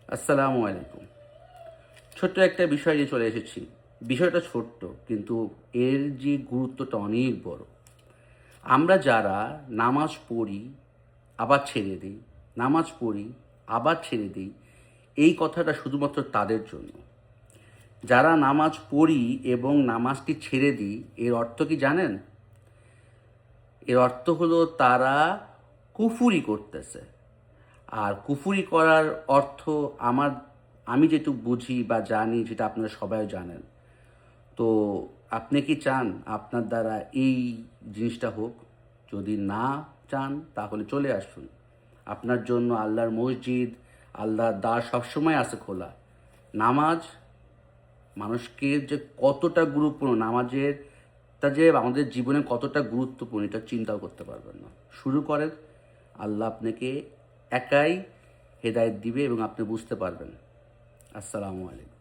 আসসালামু আলাইকুম। ছোট্ট একটা বিষয় নিয়ে চলে এসেছি। বিষয়টা ছোট্ট কিন্তু এর যে গুরুত্বটা অনেক বড়। আমরা যারা নামাজ পড়ি আবার ছেড়ে দিই, নামাজ পড়ি আবার ছেড়ে দিই, এই কথাটা শুধুমাত্র তাদের জন্য। যারা নামাজ পড়ি এবং নামাজটি ছেড়ে দিই, এর অর্থ কি জানেন? এর অর্থ হলো তারা কুফরি করতেছে। আর কুফরি করার অর্থ আমার আমি যেটুকু বুঝি বা জানি, যেটা আপনারা সবাই জানেন। তো আপনি কি চান আপনার দ্বারা এই জিনিসটা হোক? যদি না চান তাহলে চলে আসুন। আপনার জন্য আল্লাহর মসজিদ, আল্লাহর দ্বার সবসময় আছে খোলা। নামাজ মানুষকে যে কতটা গুরুত্বপূর্ণ, নামাজের তা যে আমাদের জীবনে কতটা গুরুত্বপূর্ণ এটা চিন্তাও করতে পারবেন না। শুরু করেন, আল্লাহ আপনাকে একাই হেদায়েত দিবে এবং আপনি বুঝতে পারবেন। আসসালামু আলাইকুম।